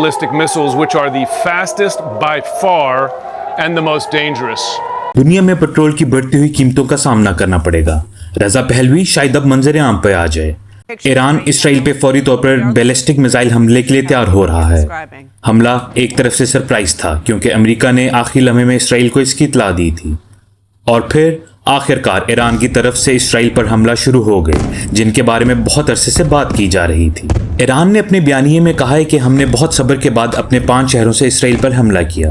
ballistic missiles, which are the fastest by far and the most dangerous. दुनिया में petrol की बढ़ती हुई कीमतों का सामना करना पड़ेगा। रजा पहलवी शायद अब मंजर आम पे आ जाए। ईरान इसराइल पे फौरी तौर पर बैलिस्टिक मिसाइल हमले के लिए तैयार हो रहा है। हमला एक तरफ से सरप्राइज था क्योंकि अमेरिका ने आखिरी लम्हे में इसराइल को इसकी इत्तला दी थी, और फिर आखिरकार ईरान की तरफ से इसराइल पर हमला शुरू हो गए, जिनके बारे में बहुत अरसे से बात की जा रही थी। ईरान ने अपने बयानिए में कहा है कि हमने बहुत सब्र के बाद अपने 5 शहरों से इसराइल पर हमला किया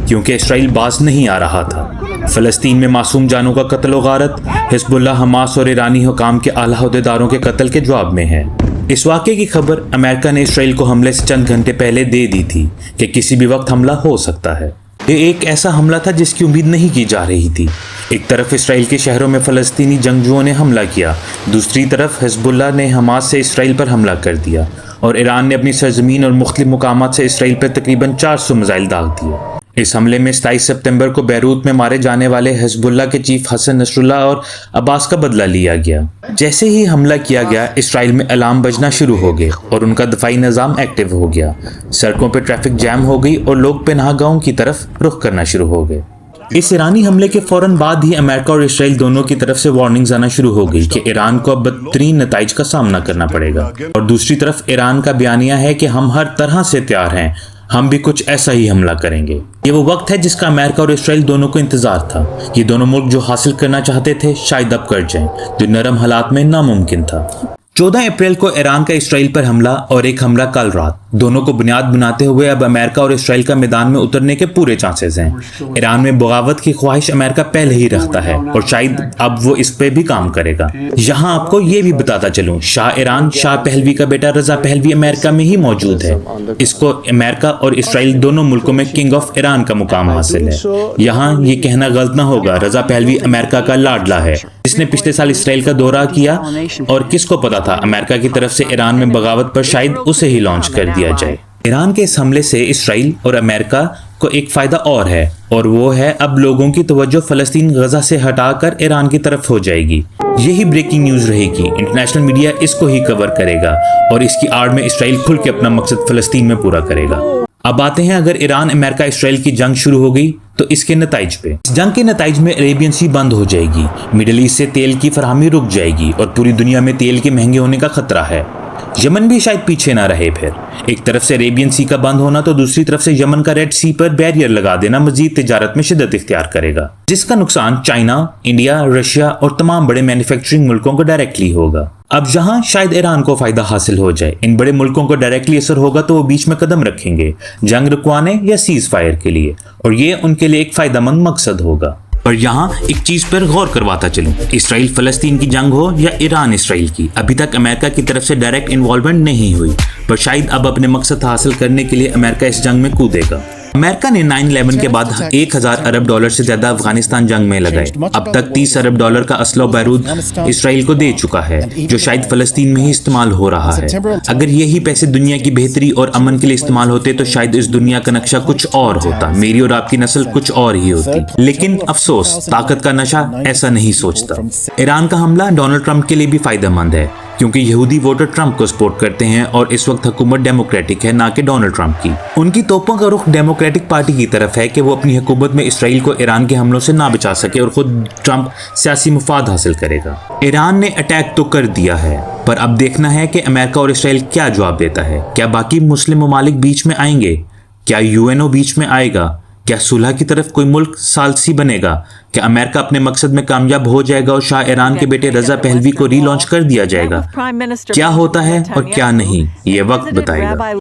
क्योंकि इसराइल बाज नहीं आ रहा था। फ़लस्तीन में मासूम जानों का कत्ल व गारत हिज़्बुल्लाह, हमास और ईरानी हुकाम के आला अहदेदारों के कत्ल के जवाब में है। इस वाक़े की खबर अमेरिका ने इसराइल को हमले से चंद घंटे पहले दे दी थी कि किसी भी वक्त हमला हो सकता है। ये एक ऐसा हमला था जिसकी उम्मीद नहीं की जा रही थी। एक तरफ इसराइल के शहरों में फ़लस्तीनी जंगजुओं ने हमला किया, दूसरी तरफ हिज़्बुल्लाह ने हमास से इसराइल पर हमला कर दिया, और ईरान ने अपनी सरजमीन और मुख्तलिफ मुकामात से इसराइल पर तकरीबन 400 मिसाइल दाग दिए। इस हमले में 27 सितंबर को बैरूत में मारे जाने वाले हिज़्बुल्लाह के चीफ हसन नसरुल्लाह और अब्बास का बदला लिया गया। जैसे ही हमला किया गया, इसराइल में अलार्म बजना शुरू हो गए और उनका दफाई निज़ाम एक्टिव हो गया। सड़कों पर ट्रैफिक जैम हो गई और लोग पनाहगाहों की तरफ रुख करना शुरू हो गए। इस ईरानी हमले के फौरन बाद ही अमेरिका और इसराइल दोनों की तरफ से वार्निंग्स आना शुरू हो गई कि ईरान को अब बदतरीन नताइज का सामना करना पड़ेगा, और दूसरी तरफ ईरान का बयानिया है कि हम हर तरह से तैयार हैं, हम भी कुछ ऐसा ही हमला करेंगे। ये वो वक्त है जिसका अमेरिका और इसराइल दोनों को इंतजार था। ये दोनों मुल्क जो हासिल करना चाहते थे शायद अब कर जाएं, जो नरम हालात में नामुमकिन था। 14 अप्रैल को ईरान का इसराइल पर हमला और एक हमला कल रात, दोनों को बुनियाद बनाते हुए अब अमेरिका और इसराइल का मैदान में उतरने के पूरे चांसेस हैं। ईरान में बगावत की ख्वाहिश अमेरिका पहले ही रखता है और शायद अब वो इस पे भी काम करेगा। यहाँ आपको ये भी बताता चलूं, शाह ईरान शाह पहलवी का बेटा रजा पहलवी अमेरिका में ही मौजूद है। इसको अमेरिका और इसराइल दोनों मुल्कों में किंग ऑफ ईरान का मुकाम हासिल है। यहाँ ये कहना गलत ना होगा, रजा पहलवी अमेरिका का लाडला है जिसने पिछले साल इसराइल का दौरा किया, और किसको पता था अमेरिका की तरफ से ईरान में बगावत पर शायद उसे ही लॉन्च कर दिया जाए। ईरान के इस हमले से इसराइल और अमेरिका को एक फायदा और है, और वो है अब लोगों की तवज्जो फलस्तीन गजा से हटाकर ईरान की तरफ हो जाएगी। यही ब्रेकिंग न्यूज रहेगी। इंटरनेशनल मीडिया इसको ही कवर करेगा और इसकी आड़ में इसराइल खुल के अपना मकसद फलस्तीन में पूरा करेगा। अब आते हैं, अगर ईरान अमेरिका इसराइल की जंग शुरू हो गई तो इसके नताइज पे। इस जंग के नताइज में अरेबियन सी बंद हो जाएगी, मिडल ईस्ट से तेल की फरहमी रुक जाएगी और पूरी दुनिया में तेल के महंगे होने का खतरा है। यमन भी शायद पीछे ना रहे। फिर एक तरफ से अरेबियन सी का बंद होना तो दूसरी तरफ से यमन का रेड सी पर बैरियर लगा देना मजीद तिजारत में शिद्दत इख्तियार करेगा, जिसका नुकसान चाइना, इंडिया, रशिया और तमाम बड़े मैन्युफैक्चरिंग मुल्कों को डायरेक्टली होगा। अब जहां शायद ईरान को फायदा हासिल हो जाए, इन बड़े मुल्कों को डायरेक्टली असर होगा तो वो बीच में कदम रखेंगे जंग रुकवाने या सीज फायर के लिए, और ये उनके लिए एक फायदेमंद मकसद होगा। पर यहाँ एक चीज पर गौर करवाता चलूं, इसराइल फलस्तीन की जंग हो या ईरान इसराइल की, अभी तक अमेरिका की तरफ से डायरेक्ट इन्वॉल्वमेंट नहीं हुई, पर शायद अब अपने मकसद हासिल करने के लिए अमेरिका इस जंग में कूदेगा। अमेरिका ने 9/11 के बाद 1000 अरब डॉलर से ज्यादा अफगानिस्तान जंग में लगाए। अब तक 30 अरब डॉलर का असला बारूद इसराइल को दे चुका है, जो शायद फलस्तीन में ही इस्तेमाल हो रहा है। अगर यही पैसे दुनिया की बेहतरी और अमन के लिए इस्तेमाल होते तो शायद इस दुनिया का नक्शा कुछ और होता, मेरी और आपकी नस्ल कुछ और ही होती। लेकिन अफसोस, ताकत का नशा ऐसा नहीं सोचता। ईरान का हमला डोनाल्ड ट्रंप के लिए भी फायदेमंद है क्योंकि यहूदी वोटर ट्रंप को सपोर्ट करते हैं और इस वक्त हुकूमत डेमोक्रेटिक है, ना कि डोनाल्ड ट्रंप की। उनकी तोपों का रुख डेमोक्रेटिक पार्टी की तरफ है कि वो अपनी हुकूमत में इसराइल को ईरान के हमलों से ना बचा सके और खुद ट्रंप सियासी मुफाद हासिल करेगा। ईरान ने अटैक तो कर दिया है, पर अब देखना है कि अमेरिका और इसराइल क्या जवाब देता है। क्या बाकी मुस्लिम ममालिक बीच में आएंगे? क्या यूएनओ बीच में आएगा? क्या सुलह की तरफ कोई मुल्क सालसी बनेगा? क्या अमेरिका अपने मकसद में कामयाब हो जाएगा और शाह ईरान के बेटे रजा पहलवी को रीलॉन्च कर दिया जाएगा? क्या होता है और क्या नहीं, ये वक्त बताएगा।